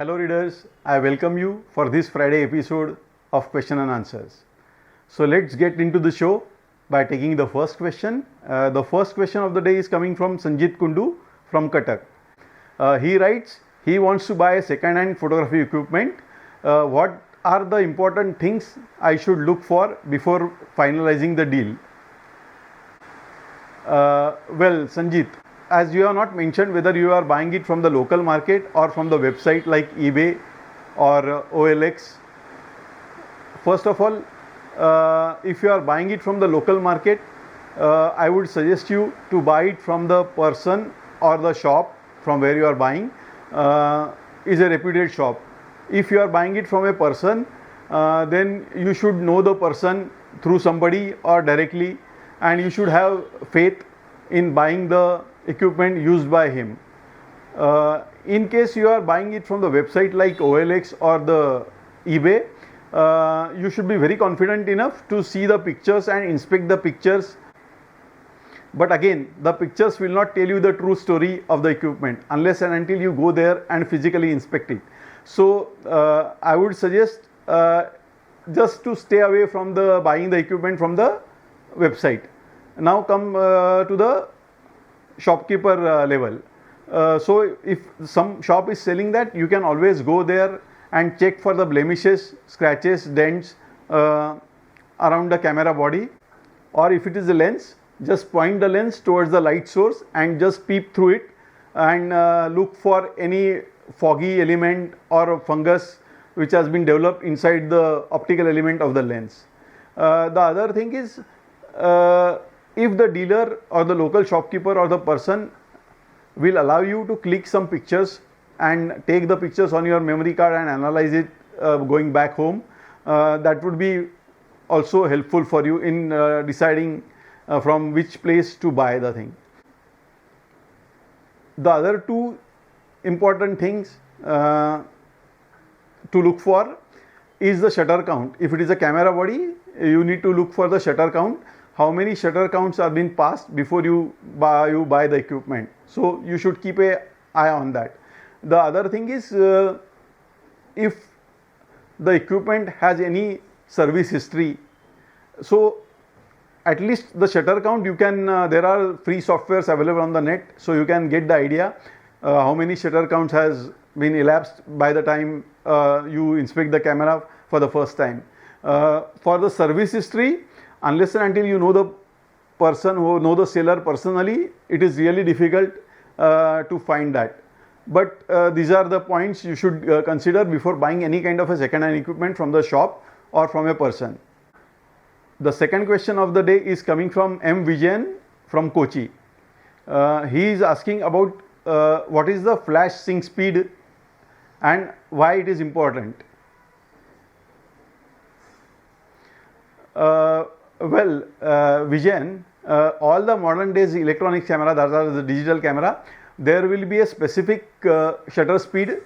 Hello readers, I welcome you for this Friday episode of Question and Answers. So let's get into the show by taking the first question. The first question of the day is coming from Sanjit Kundu from Cuttack. He writes, he wants to buy a second-hand photography equipment. What are the important things I should look for before finalizing the deal? Well, Sanjit, as you have not mentioned whether you are buying it from the local market or from the website like eBay or OLX. First of all, if you are buying it from the local market, I would suggest you to buy it from the person or the shop from where you are buying is a reputed shop. If you are buying it from a person, then you should know the person through somebody or directly, and you should have faith in buying the equipment used by him. In case you are buying it from the website like OLX or the eBay, you should be very confident enough to see the pictures and inspect the pictures. But again, the pictures will not tell you the true story of the equipment unless and until you go there and physically inspect it. So I would suggest just to stay away from the buying the equipment from the website. Now come to the shopkeeper level. So if some shop is selling that, you can always go there and check for the blemishes, scratches, dents around the camera body. Or if it is a lens, just point the lens towards the light source and just peep through it and look for any foggy element or fungus which has been developed inside the optical element of the lens. The other thing is, if the dealer or the local shopkeeper or the person will allow you to click some pictures and take the pictures on your memory card and analyze it going back home, that would be also helpful for you in deciding from which place to buy the thing. The other two important things to look for is the shutter count. If it is a camera body, you need to look for the shutter count. How many shutter counts are being passed before you buy the equipment. So you should keep an eye on that. The other thing is, if the equipment has any service history, so at least the shutter count you can, there are free softwares available on the net, so you can get the idea how many shutter counts has been elapsed by the time you inspect the camera for the first time. For the service history, unless and until you know the person who know the seller personally, it is really difficult to find that. But these are the points you should consider before buying any kind of a second-hand equipment from the shop or from a person. The second question of the day is coming from M. Vijayan from Kochi. He is asking about what is the flash sync speed and why it is important. Vijayan, all the modern days electronic camera, that are the digital camera, there will be a specific shutter speed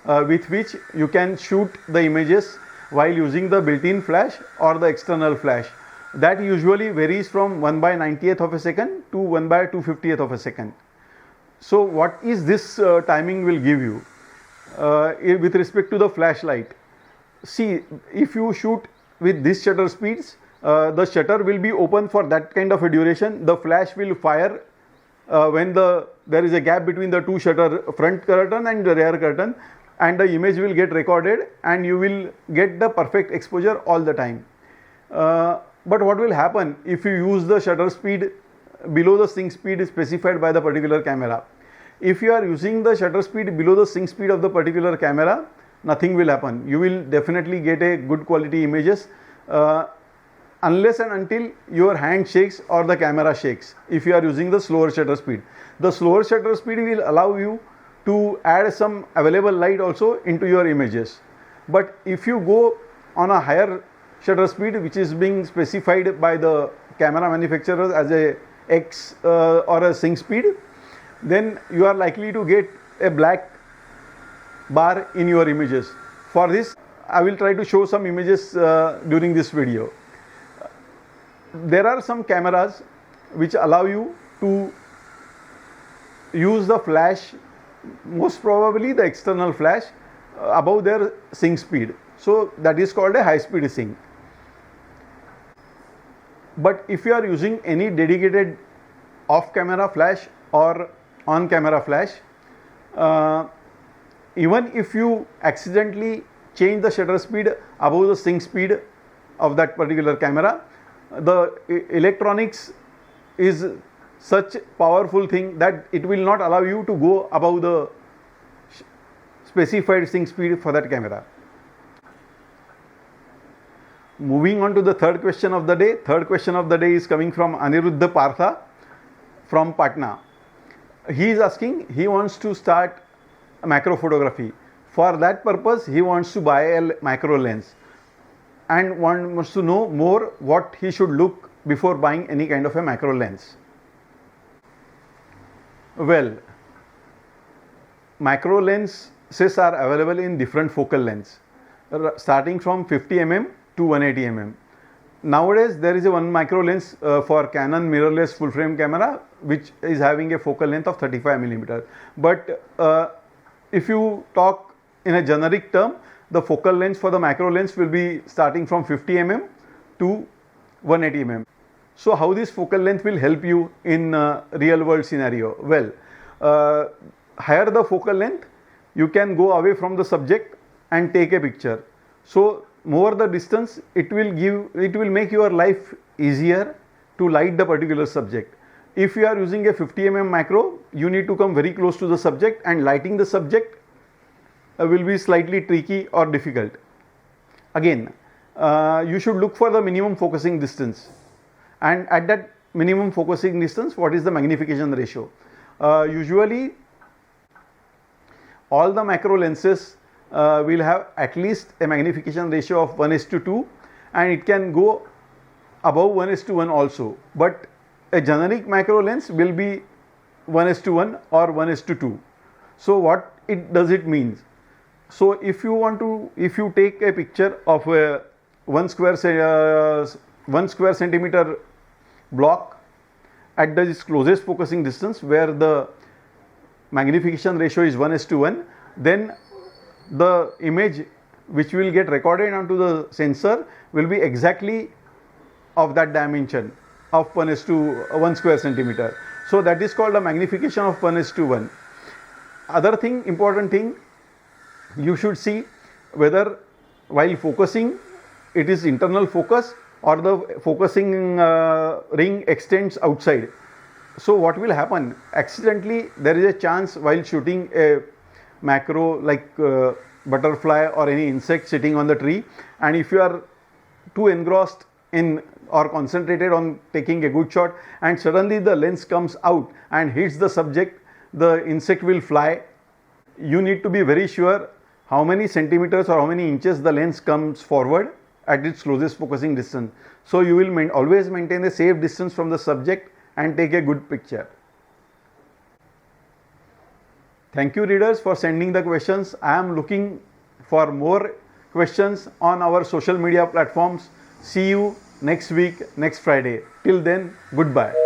with which you can shoot the images while using the built-in flash or the external flash. That usually varies from 1/90th of a second to 1/250th of a second. So what is this timing will give you with respect to the flashlight? See, if you shoot with these shutter speeds, the shutter will be open for that kind of a duration. The flash will fire when there is a gap between the two shutter, front curtain and the rear curtain, and the image will get recorded and you will get the perfect exposure all the time. But what will happen if you use the shutter speed below the sync speed specified by the particular camera? If you are using the shutter speed below the sync speed of the particular camera, nothing will happen. You will definitely get a good quality images unless and until your hand shakes or the camera shakes. If you are using the slower shutter speed, the slower shutter speed will allow you to add some available light also into your images. But if you go on a higher shutter speed, which is being specified by the camera manufacturers as a X or a sync speed, then you are likely to get a black bar in your images. For this, I will try to show some images during this video. There are some cameras which allow you to use the flash, most probably the external flash, above their sync speed. So that is called a high speed sync. But if you are using any dedicated off camera flash or on camera flash, even if you accidentally change the shutter speed above the sync speed of that particular camera, the electronics is such powerful thing that it will not allow you to go above the specified sync speed for that camera. Moving on to the third question of the day. Third question of the day is coming from Aniruddha Partha from Patna. He is asking, he wants to start macro photography. For that purpose, he wants to buy a macro lens and wants to know more what he should look before buying any kind of a macro lens. Well, macro lenses are available in different focal lengths, starting from 50 mm to 180 mm. Nowadays, there is a one macro lens for Canon mirrorless full frame camera, which is having a focal length of 35 mm. But if you talk in a generic term, the focal length for the macro lens will be starting from 50 mm to 180 mm. So how this focal length will help you in real world scenario? Well, higher the focal length, you can go away from the subject and take a picture. So more the distance, it will make your life easier to light the particular subject. If you are using a 50 mm macro, you need to come very close to the subject, and lighting the subject will be slightly tricky or difficult. Again, you should look for the minimum focusing distance, and at that minimum focusing distance, what is the magnification ratio? Usually all the macro lenses will have at least a magnification ratio of 1:2, and it can go above 1:1 also, but a generic macro lens will be 1:1 or 1:2. So what does it mean? So if you take a picture of a 1 square centimeter block at the closest focusing distance where the magnification ratio is 1:1, then the image which will get recorded onto the sensor will be exactly of that dimension of 1 square centimeter. So that is called a magnification of 1:1. Other thing, important thing, you should see whether while focusing it is internal focus or the focusing ring extends outside. So what will happen? Accidentally there is a chance while shooting a macro like butterfly or any insect sitting on the tree, and if you are too engrossed in or concentrated on taking a good shot and suddenly the lens comes out and hits the subject, the insect will fly. You need to be very sure how many centimeters or how many inches the lens comes forward at its closest focusing distance. So you will always maintain a safe distance from the subject and take a good picture. Thank you readers for sending the questions. I am looking for more questions on our social media platforms. See you next week, next Friday. Till then, goodbye.